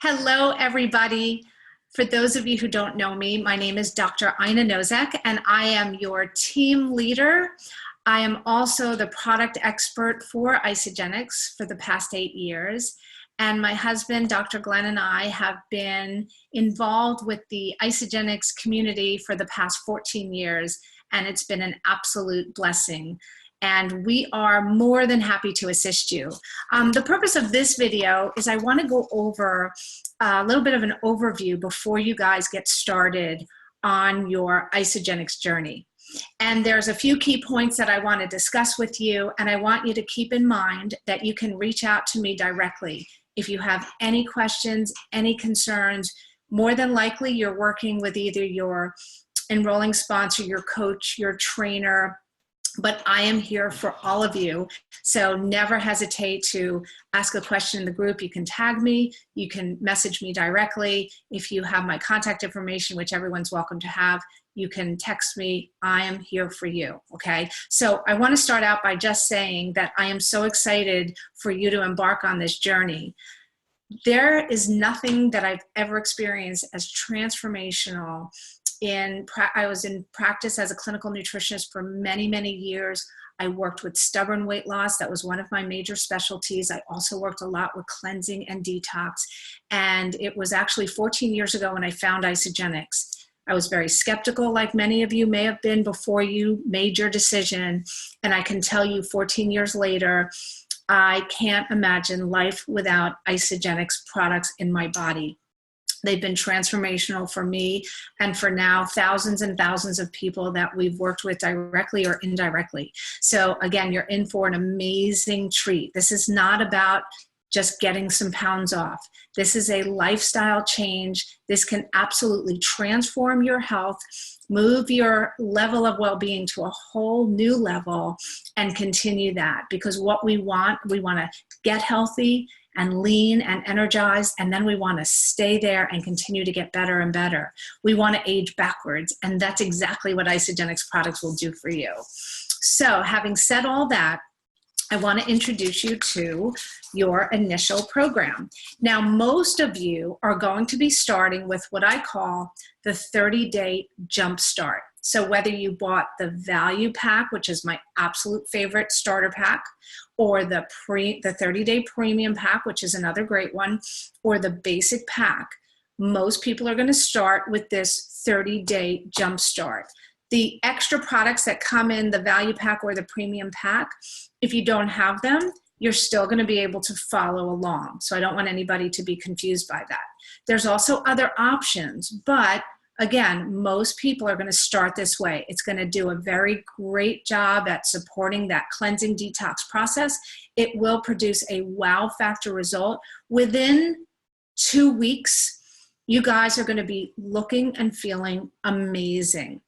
Hello, everybody. For those of you who don't know me, my name is Dr. Ina Nozek, and I am your team leader. I am also the product expert for Isagenix for the past 8 years. And my husband, Dr. Glenn, and I have been involved with the Isagenix community for the past 14 years, and it's been an absolute blessing. And we are more than happy to assist you. The purpose of this video is I want to go over a little bit of an overview before you guys get started on your Isagenix journey. And there's a few key points that I want to discuss with you, and I want you to keep in mind that you can reach out to me directly if you have any questions, any concerns. More than likely, you're working with either your enrolling sponsor, your coach, your trainer, but I am here for all of you. So never hesitate to ask a question in the group. You can tag me, you can message me directly. If you have my contact information, which everyone's welcome to have, you can text me. I am here for you, okay? So I want to start out by just saying that I am so excited for you to embark on this journey. There is nothing that I've ever experienced as transformational. I was in practice as a clinical nutritionist for many, many years. I worked with stubborn weight loss. That was one of my major specialties. I also worked a lot with cleansing and detox. And it was actually 14 years ago when I found Isagenix. I was very skeptical, like many of you may have been before you made your decision. And I can tell you 14 years later, I can't imagine life without Isagenix products in my body. They've been transformational for me and for now thousands and thousands of people that we've worked with directly or indirectly. So again, you're in for an amazing treat. This is not about just getting some pounds off. This is a lifestyle change. This can absolutely transform your health, move your level of well-being to a whole new level, and continue that. Because what we want to get healthy and lean and energized, and then we want to stay there and continue to get better and better. We want to age backwards, and that's exactly what Isagenix products will do for you. So having said all that, I want to introduce you to your initial program. Now, most of you are going to be starting with what I call the 30-day jump start. So whether you bought the value pack, which is my absolute favorite starter pack, or the 30-day premium pack, which is another great one, or the basic pack, most people are going to start with this 30-day jump start. The extra products that come in the value pack or the premium pack, if you don't have them, you're still going to be able to follow along. So I don't want anybody to be confused by that. There's also other options, but again, most people are going to start this way. It's going to do a very great job at supporting that cleansing detox process. It will produce a wow factor result. Within 2 weeks, you guys are going to be looking and feeling amazing.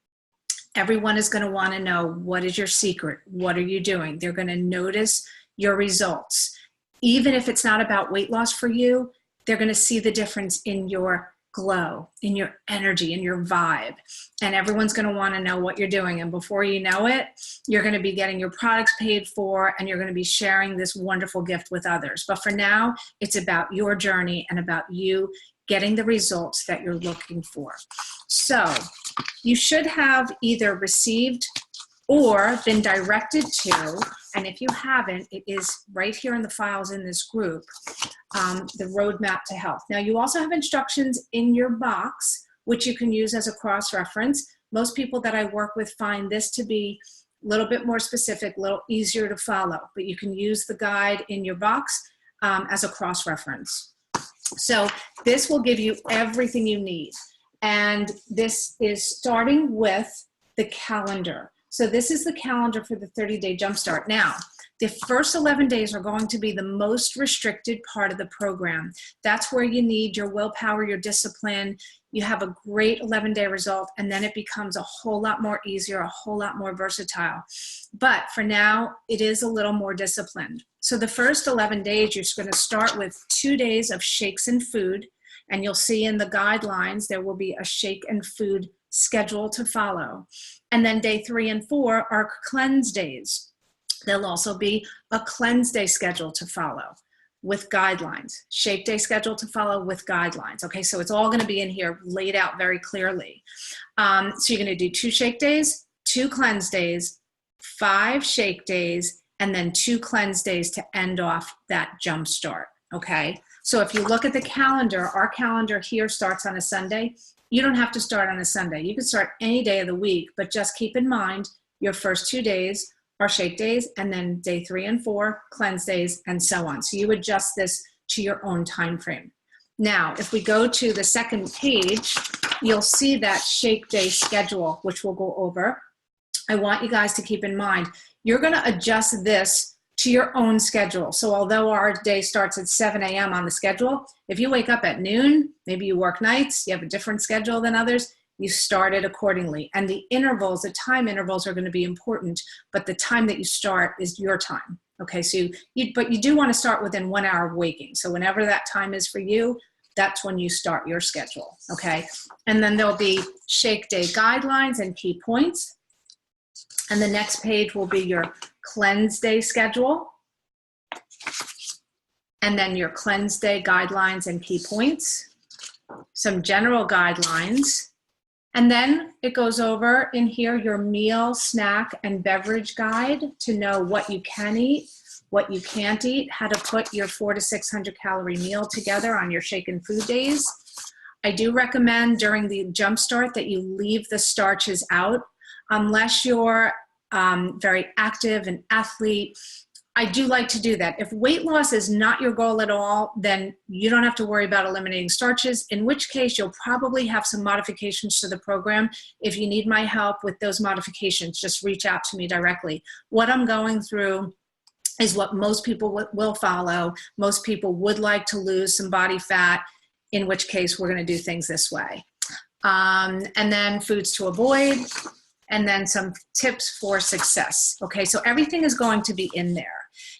Everyone is going to want to know, what is your secret? What are you doing? They're going to notice your results. Even if it's not about weight loss for you, they're going to see the difference in your glow, in your energy, in your vibe. And everyone's going to want to know what you're doing. And before you know it, you're going to be getting your products paid for, and you're going to be sharing this wonderful gift with others. But for now, it's about your journey and about you getting the results that you're looking for. So you should have either received or been directed to, and if you haven't, it is right here in the files in this group, the roadmap to health. Now, you also have instructions in your box, which you can use as a cross-reference. Most people that I work with find this to be a little bit more specific, a little easier to follow, but you can use the guide in your box as a cross-reference. So this will give you everything you need. And this is starting with the calendar. So this is the calendar for the 30-day jumpstart. Now, the first 11 days are going to be the most restricted part of the program. That's where you need your willpower, your discipline. You have a great 11-day result, and then it becomes a whole lot more easier, a whole lot more versatile. But for now, it is a little more disciplined. So the first 11 days, you're going to start with 2 days of shakes and food. And you'll see in the guidelines, there will be a shake and food schedule to follow. And then day 3 and 4 are cleanse days. There'll also be a cleanse day schedule to follow. with guidelines. Shake day schedule to follow with guidelines. Okay, so it's all going to be in here laid out very clearly. So you're going to do 2 shake days, 2 cleanse days, 5 shake days, and then 2 cleanse days to end off that jump start. Okay, so if you look at the calendar, our calendar here starts on a Sunday. You don't have to start on a Sunday. You can start any day of the week, but just keep in mind your first 2 days are shake days, and then day 3 and 4, cleanse days, and so on. So you adjust this to your own time frame. Now, if we go to the second page, you'll see that shake day schedule, which we'll go over. I want you guys to keep in mind, you're going to adjust this to your own schedule. So although our day starts at 7 a.m. on the schedule, if you wake up at noon, maybe you work nights, you have a different schedule than others, you start it accordingly. And the intervals, the time intervals are going to be important, but the time that you start is your time. Okay, so but you do want to start within 1 hour of waking. So whenever that time is for you, that's when you start your schedule. Okay, and then there'll be shake day guidelines and key points. And the next page will be your cleanse day schedule. And then your cleanse day guidelines and key points. Some general guidelines. And then it goes over in here your meal, snack, and beverage guide to know what you can eat, what you can't eat, how to put your 400 to 600 calorie meal together on your shaken food days. I do recommend during the jump start that you leave the starches out unless you're very active and athlete. I do like to do that. If weight loss is not your goal at all, then you don't have to worry about eliminating starches, in which case you'll probably have some modifications to the program. If you need my help with those modifications, just reach out to me directly. What I'm going through is what most people will follow. Most people would like to lose some body fat, in which case we're going to do things this way. And then foods to avoid, and then some tips for success. Okay, so everything is going to be in there.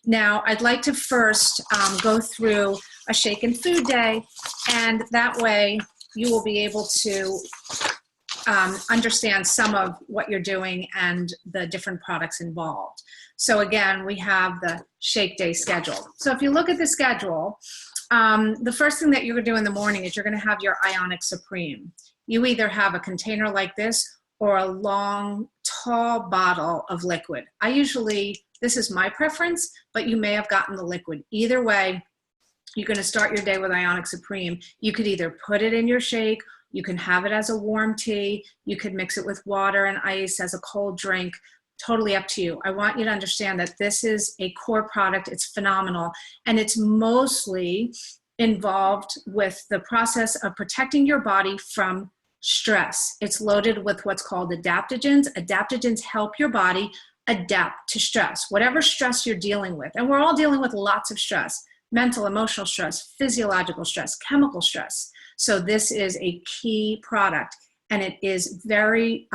Now, I'd like to first go through a shaken food day, and that way you will be able to understand some of what you're doing and the different products involved. So again, we have the shake day schedule. So if you look at the schedule, the first thing that you're gonna do in the morning is you're gonna have your Ionic Supreme. You either have a container like this or a long, tall bottle of liquid. This is my preference, but you may have gotten the liquid. Either way, you're gonna start your day with Ionic Supreme. You could either put it in your shake, you can have it as a warm tea, you could mix it with water and ice as a cold drink, totally up to you. I want you to understand that this is a core product, it's phenomenal, and it's mostly involved with the process of protecting your body from stress. It's loaded with what's called adaptogens. Adaptogens help your body adapt to stress, whatever stress you're dealing with. And we're all dealing with lots of stress, mental, emotional stress, physiological stress, chemical stress. So this is a key product, and it is very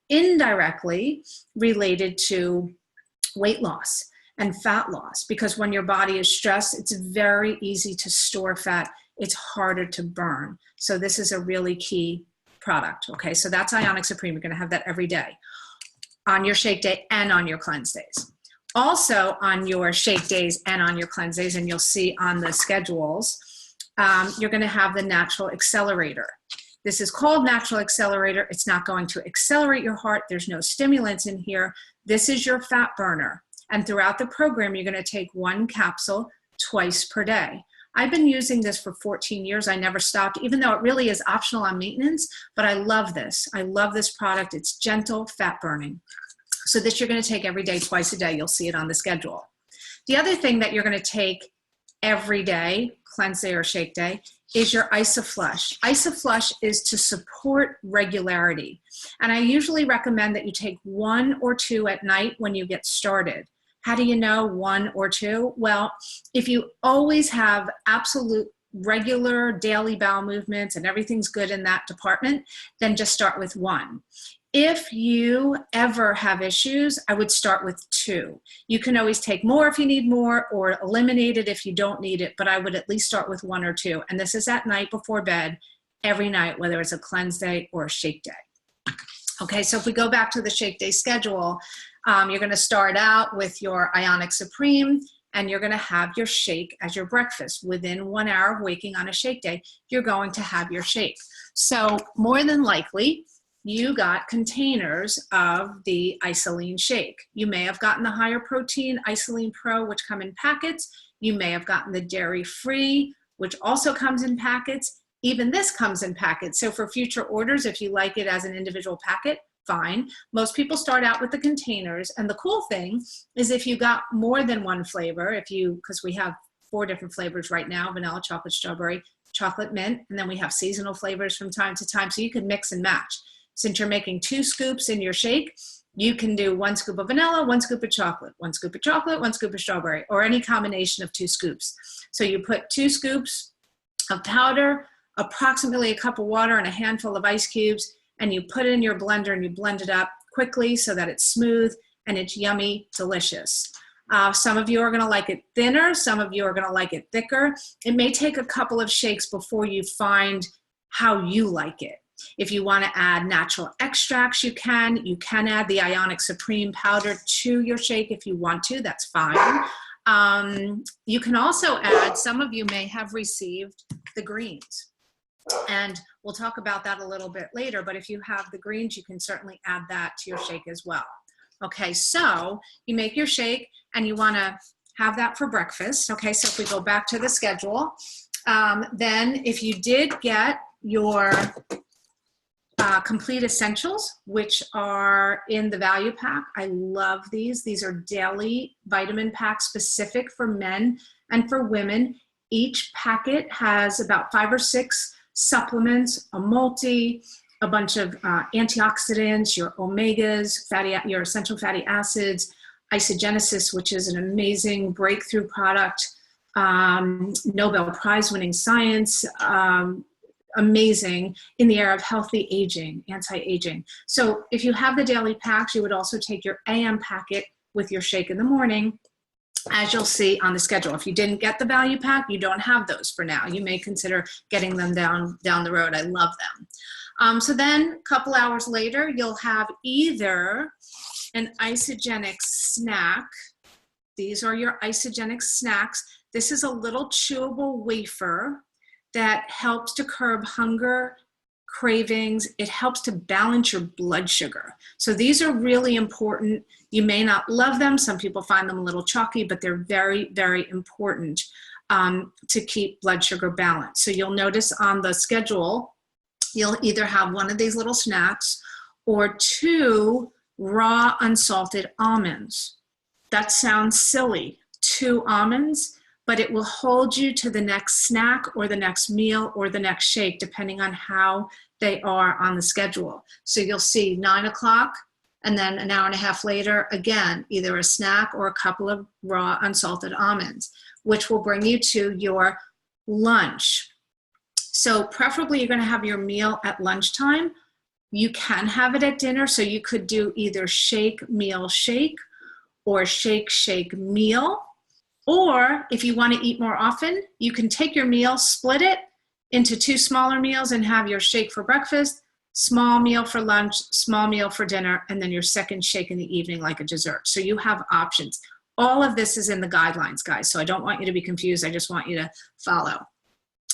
indirectly related to weight loss and fat loss, because when your body is stressed, it's very easy to store fat. It's harder to burn. So this is a really key product. Okay, so that's Ionic Supreme. You're going to have that every day on your shake day and on your cleanse days. Also on your shake days and on your cleanse days, and you'll see on the schedules, you're going to have the Natural Accelerator. This is called Natural Accelerator. It's not going to accelerate your heart. There's no stimulants in here. This is your fat burner. And throughout the program, you're going to take 1 capsule twice per day. I've been using this for 14 years. I never stopped, even though it really is optional on maintenance, but I love this. I love this product. It's gentle fat burning. So this you're going to take every day, twice a day. You'll see it on the schedule. The other thing that you're going to take every day, cleanse day or shake day, is your Isoflush. Isoflush is to support regularity. And I usually recommend that you take 1 or 2 at night when you get started. How do you know 1 or 2? Well, if you always have absolute regular daily bowel movements and everything's good in that department, then just start with 1. If you ever have issues, I would start with 2. You can always take more if you need more, or eliminate it if you don't need it, but I would at least start with 1 or 2. And this is at night before bed, every night, whether it's a cleanse day or a shake day. Okay, so if we go back to the shake day schedule, you're going to start out with your Ionic Supreme, and you're going to have your shake as your breakfast. Within 1 hour of waking on a shake day, you're going to have your shake. So more than likely, you got containers of the Isoline shake. You may have gotten the higher protein Isoline Pro, which come in packets. You may have gotten the dairy-free, which also comes in packets. Even this comes in packets. So for future orders, if you like it as an individual packet, fine. Most people start out with the containers. And the cool thing is if you got more than one flavor, because we have 4 different flavors right now, vanilla, chocolate, strawberry, chocolate mint, and then we have seasonal flavors from time to time. So you can mix and match. Since you're making 2 scoops in your shake, you can do 1 scoop of vanilla, 1 scoop of chocolate, 1 scoop of chocolate, 1 scoop of strawberry, or any combination of 2 scoops. So you put 2 scoops of powder, approximately a cup of water and a handful of ice cubes, and you put it in your blender and you blend it up quickly so that it's smooth and it's yummy, delicious. Some of you are gonna like it thinner, some of you are gonna like it thicker. It may take a couple of shakes before you find how you like it. If you want to add natural extracts, you can add the Ionic Supreme powder to your shake if you want to, that's fine. You can also add, some of you may have received the greens, and we'll talk about that a little bit later, but if you have the greens, you can certainly add that to your shake as well. Okay, so you make your shake and you want to have that for breakfast. Okay, so if we go back to the schedule, then if you did get your Complete Essentials, which are in the value pack. I love these. These are daily vitamin packs specific for men and for women. Each packet has about 5 or 6 supplements, a multi, a bunch of antioxidants, your omegas, your essential fatty acids, Isogenesis, which is an amazing breakthrough product, Nobel Prize winning science, amazing in the area of healthy aging, anti-aging. So if you have the daily packs, you would also take your AM packet with your shake in the morning, as you'll see on the schedule. If you didn't get the value pack, you don't have those for now. You may consider getting them down the road. I love them. So then a couple hours later, you'll have either an isogenic snack. These are your isogenic snacks. This is a little chewable wafer that helps to curb hunger, cravings. It helps to balance your blood sugar. So these are really important. You may not love them. Some people find them a little chalky, but they're very, very important to keep blood sugar balanced. So you'll notice on the schedule, you'll either have one of these little snacks or 2 raw unsalted almonds. That sounds silly, 2 almonds, but it will hold you to the next snack or the next meal or the next shake, depending on how they are on the schedule. So you'll see 9 o'clock, and then an hour and a half later, again, either a snack or a couple of raw unsalted almonds, which will bring you to your lunch. So preferably you're gonna have your meal at lunchtime. You can have it at dinner, so you could do either shake, meal, shake, or shake, shake, meal. Or if you want to eat more often, you can take your meal, split it into 2 smaller meals and have your shake for breakfast, small meal for lunch, small meal for dinner, and then your second shake in the evening like a dessert. So you have options. All of this is in the guidelines, guys. So I don't want you to be confused. I just want you to follow.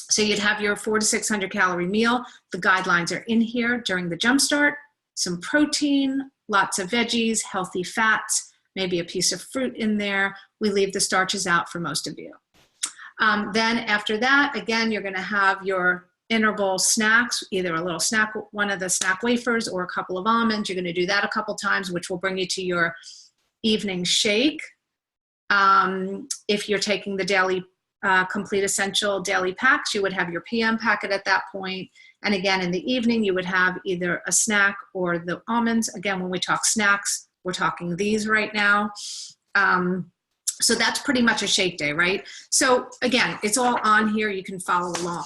So you'd have your 400 to 600 calorie meal. The guidelines are in here during the jumpstart. Some protein, lots of veggies, healthy fats, maybe a piece of fruit in there. We leave the starches out for most of you. Then after that, again, you're gonna have your interval snacks, either a little snack, one of the snack wafers or a couple of almonds. You're gonna do that a couple times, which will bring you to your evening shake. If you're taking the daily Complete Essential daily packs, you would have your PM packet at that point. And again, in the evening, you would have either a snack or the almonds. Again, when we talk snacks, we're talking these right now. So that's pretty much a shake day, right? So again, it's all on here. You can follow along.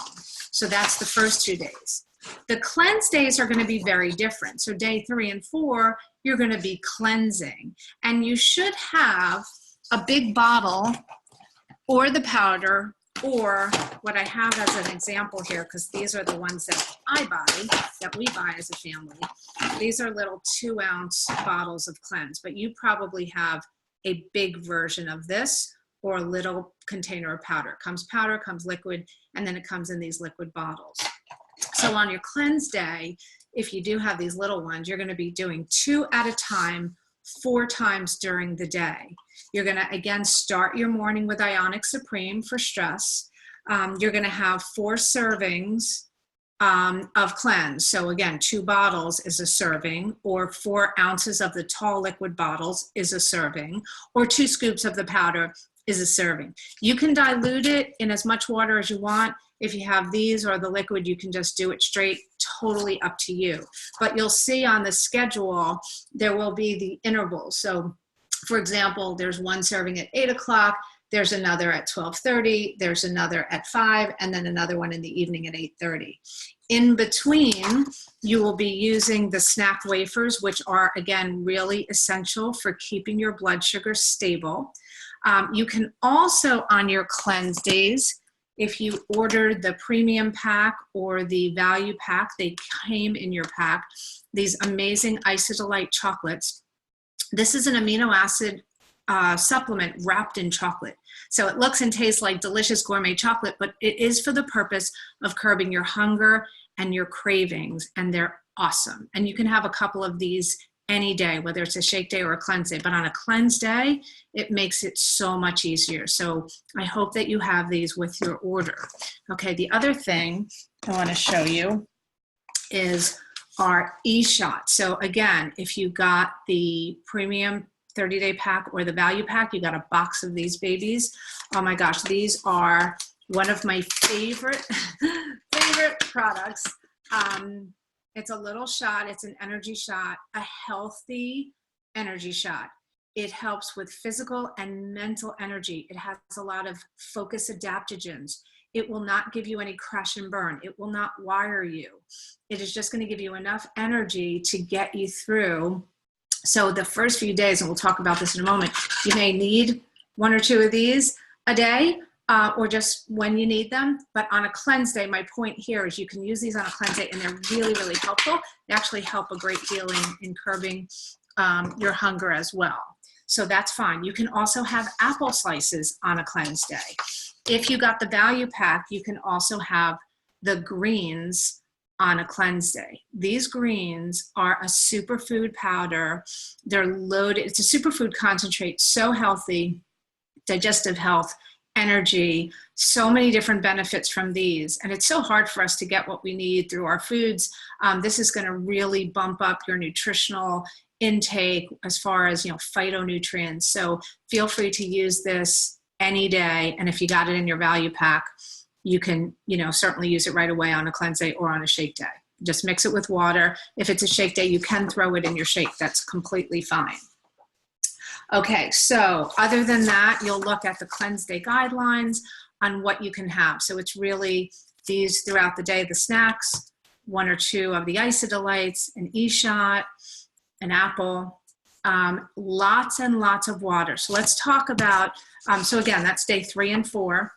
So that's the first 2 days. The cleanse days are going to be very different. So day 3 and 4, you're going to be cleansing. And you should have a big bottle or the powder, or what I have as an example here, because these are the ones that we buy as a family. These are little 2-ounce bottles of cleanse, but you probably have a big version of this or a little container of powder. It comes powder, comes liquid, and then it comes in these liquid bottles. So on your cleanse day, if you do have these little ones, you're going to be doing 2 at a time, 4 times during the day. You're going to, again, start your morning with Ionic Supreme for stress. You're going to have 4 servings of cleanse. So again, 2 bottles is a serving, or 4 ounces of the tall liquid bottles is a serving, or 2 scoops of the powder is a serving. You can dilute it in as much water as you want. If you have these or the liquid, you can just do it straight, totally up to you. But you'll see on the schedule, there will be the intervals. So for example, there's 1 serving at 8 o'clock, there's another at 12:30, there's another at 5, and then another one in the evening at 8:30. In between, you will be using the snack wafers, which are, again, really essential for keeping your blood sugar stable. You can also, on your cleanse days, if you ordered the premium pack or the value pack, they came in your pack, these amazing Isodolite chocolates. This is an amino acid supplement wrapped in chocolate. So it looks and tastes like delicious gourmet chocolate, but it is for the purpose of curbing your hunger and your cravings, and they're awesome. And you can have a couple of these any day, whether it's a shake day or a cleanse day, but on a cleanse day, it makes it so much easier. So I hope that you have these with your order. Okay, the other thing I want to show you is our e-shot. So again, if you got the premium 30-day pack or the value pack, you got a box of these babies. Oh my gosh, these are one of my favorite products. It's a little shot, it's an energy shot, a healthy energy shot. It helps with physical and mental energy. It has a lot of focus adaptogens. It will not give you any crash and burn. It will not wire you. It is just going to give you enough energy to get you through. So the first few days, and we'll talk about this in a moment, you may need 1 or 2 of these a day, or just when you need them. But on a cleanse day, my point here is you can use these on a cleanse day, and they're really, really helpful. They actually help a great deal in curbing your hunger as well. So that's fine. You can also have apple slices on a cleanse day. If you got the value pack, you can also have the greens on a cleanse day. These greens are a superfood powder. They're loaded, it's a superfood concentrate, so healthy, digestive health, energy, so many different benefits from these. And it's so hard for us to get what we need through our foods. This is gonna really bump up your nutritional intake as far as, phytonutrients. So feel free to use this any day. And if you got it in your value pack, you can, certainly use it right away on a cleanse day or on a shake day. Just mix it with water. If it's a shake day, you can throw it in your shake. That's completely fine. Okay, so other than that, you'll look at the cleanse day guidelines on what you can have. So it's really these throughout the day, the snacks, 1 or 2 of the Isodolites, an e-shot, an apple, lots and lots of water. So let's talk about, so again, that's day 3 and 4.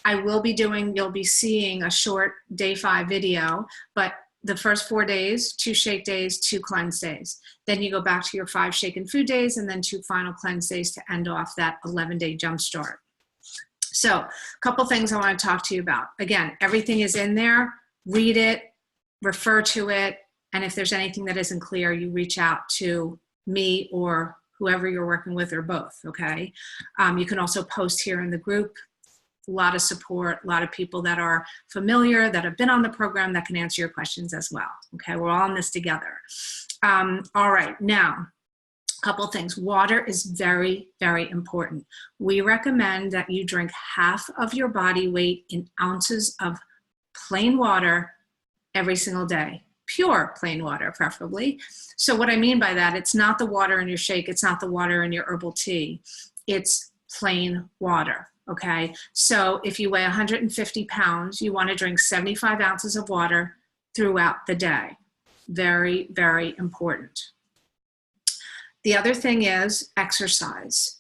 I will be doing, you'll be seeing a short day 5 video, but the first 4 days, 2 shake days, 2 cleanse days. Then you go back to your 5 shake and food days, and then 2 final cleanse days to end off that 11-day jump start. So a couple things I want to talk to you about. Again, everything is in there. Read it, refer to it, and if there's anything that isn't clear, you reach out to me or whoever you're working with, or both, okay? You can also post here in the group. A lot of support, a lot of people that are familiar, that have been on the program, that can answer your questions as well. Okay, we're all in this together. All right, now, a couple things. Water is very, very important. We recommend that you drink half of your body weight in ounces of plain water every single day. Pure plain water, preferably. So what I mean by that, it's not the water in your shake, it's not the water in your herbal tea. It's plain water. Okay, so if you weigh 150 pounds, you want to drink 75 ounces of water throughout the day. Very, very important. The other thing is exercise.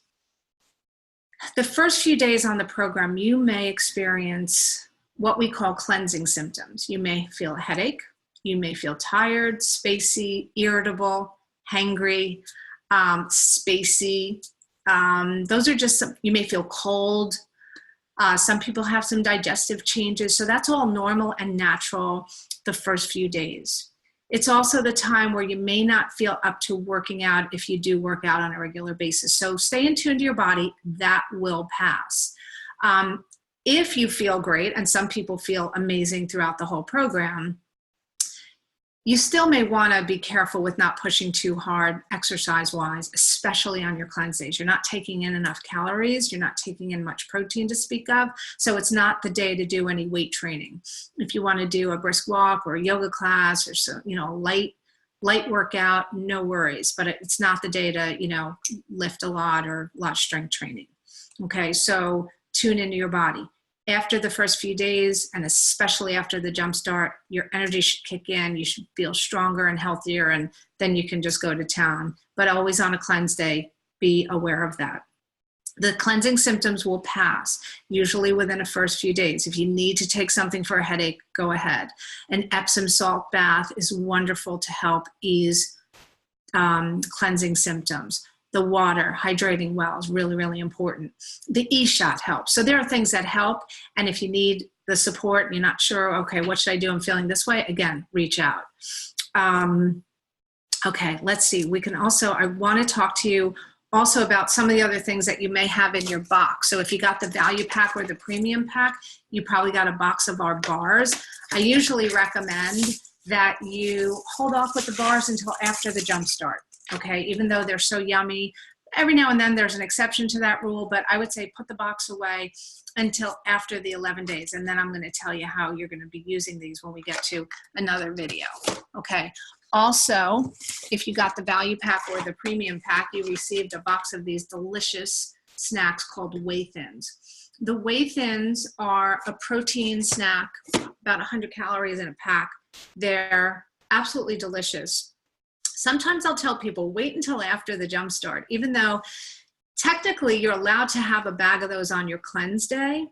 The first few days on the program, you may experience what we call cleansing symptoms. You may feel a headache, you may feel tired, spacey, irritable, hangry, spacey, Those are just some, you may feel cold. Some people have some digestive changes. So that's all normal and natural the first few days. It's also the time where you may not feel up to working out if you do work out on a regular basis. So stay in tune to your body. That will pass. If you feel great, and some people feel amazing throughout the whole program, you still may want to be careful with not pushing too hard exercise-wise, especially on your cleanse days. You're not taking in enough calories. You're not taking in much protein to speak of. So it's not the day to do any weight training. If you want to do a brisk walk or a yoga class or so, light workout, no worries. But it's not the day to, lift a lot or a lot of strength training. Okay, so tune into your body. After the first few days, and especially after the jump start, your energy should kick in. You should feel stronger and healthier, and then you can just go to town. But always on a cleanse day, be aware of that. The cleansing symptoms will pass, usually within the first few days. If you need to take something for a headache, go ahead. An Epsom salt bath is wonderful to help ease cleansing symptoms. The water, hydrating well is really, really important. The E-shot helps. So there are things that help. And if you need the support and you're not sure, okay, what should I do? I'm feeling this way. Again, reach out. Okay, let's see. I want to talk to you also about some of the other things that you may have in your box. So if you got the value pack or the premium pack, you probably got a box of our bars. I usually recommend that you hold off with the bars until after the jump start. Okay, even though they're so yummy, every now and then there's an exception to that rule, but I would say put the box away until after the 11 days. And then I'm going to tell you how you're going to be using these when we get to another video. Okay. Also, if you got the value pack or the premium pack, you received a box of these delicious snacks called Whey Thins. The Whey Thins are a protein snack, about 100 calories in a pack. They're absolutely delicious. Sometimes I'll tell people, wait until after the jump start, even though technically you're allowed to have a bag of those on your cleanse day.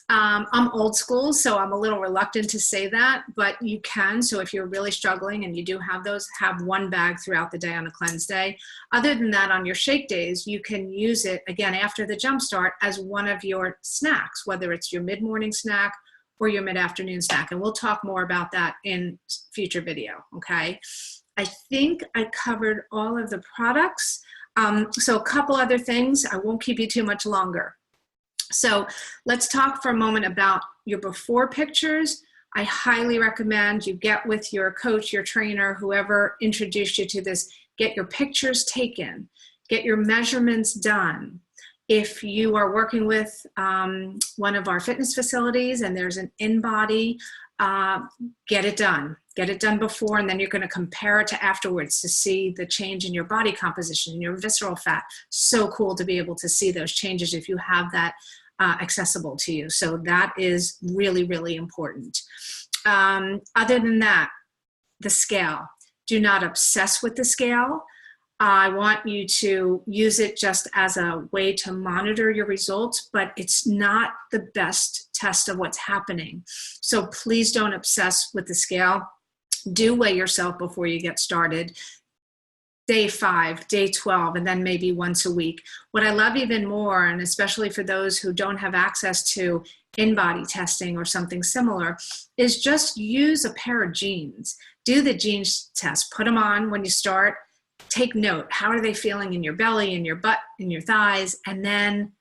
I'm old school, so I'm a little reluctant to say that, but you can. So if you're really struggling and you do have those, have one bag throughout the day on a cleanse day. Other than that, on your shake days, you can use it, again, after the jump start as one of your snacks, whether it's your mid-morning snack or your mid-afternoon snack. And we'll talk more about that in future video, okay? I think I covered all of the products. So a couple other things. I won't keep you too much longer. So let's talk for a moment about your before pictures. I highly recommend you get with your coach, your trainer, whoever introduced you to this, get your pictures taken, get your measurements done. If you are working with one of our fitness facilities and there's an in-body, get it done. Get it done before, and then you're going to compare it to afterwards to see the change in your body composition and your visceral fat. So cool to be able to see those changes if you have that accessible to you. So that is really, really important. Other than that, the scale. Do not obsess with the scale. I want you to use it just as a way to monitor your results, but it's not the best test of what's happening. So please don't obsess with the scale. Do weigh yourself before you get started. Day 5, day 12, and then maybe once a week. What I love even more, and especially for those who don't have access to in-body testing or something similar, is just use a pair of jeans. Do the jeans test. Put them on when you start. Take note. How are they feeling in your belly, in your butt, in your thighs? And then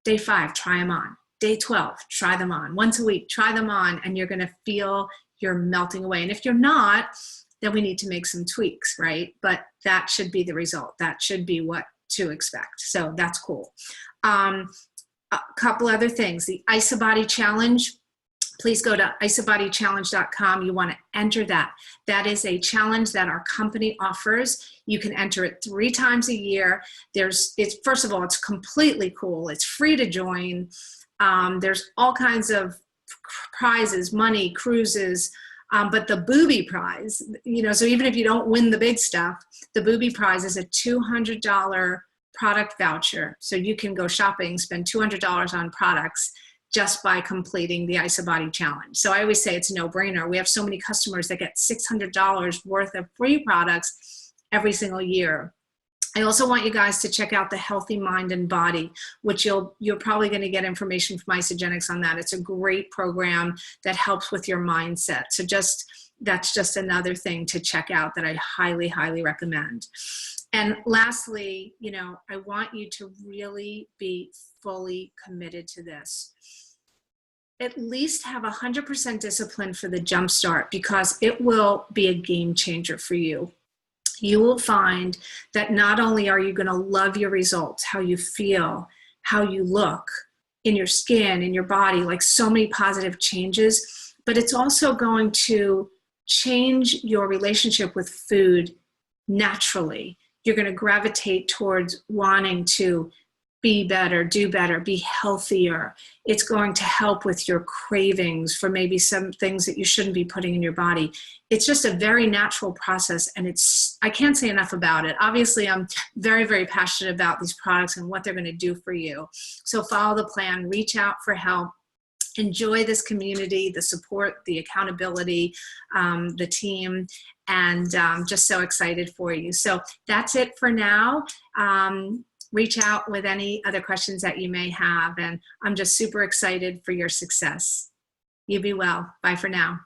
day 5, try them on. Day 12, try them on. Once a week, try them on, and you're going to feel you're melting away. And if you're not, then we need to make some tweaks, right? But that should be the result. That should be what to expect. So that's cool. A couple other things. The IsaBody Challenge. Please go to isabodychallenge.com. You want to enter that. That is a challenge that our company offers. You can enter it 3 times a year. First of all, it's completely cool. It's free to join. There's all kinds of prizes, money, cruises, but the booby prize, so even if you don't win the big stuff, the booby prize is a $200 product voucher. So you can go shopping, spend $200 on products just by completing the IsaBody Challenge. So I always say it's a no-brainer. We have so many customers that get $600 worth of free products every single year. I also want you guys to check out the Healthy Mind and Body, which you're probably going to get information from Isagenix on that. It's a great program that helps with your mindset. So that's just another thing to check out that I highly, highly recommend. And lastly, I want you to really be fully committed to this. At least have 100% discipline for the Jumpstart, because it will be a game changer for you. You will find that not only are you going to love your results, how you feel, how you look in your skin, in your body, like so many positive changes, but it's also going to change your relationship with food naturally. You're going to gravitate towards wanting to be better, do better, be healthier. It's going to help with your cravings for maybe some things that you shouldn't be putting in your body. It's just a very natural process, and I can't say enough about it. Obviously, I'm very, very passionate about these products and what they're going to do for you. So follow the plan, reach out for help, enjoy this community, the support, the accountability, the team, and just so excited for you. So that's it for now. Reach out with any other questions that you may have, and I'm just super excited for your success. You be well. Bye for now.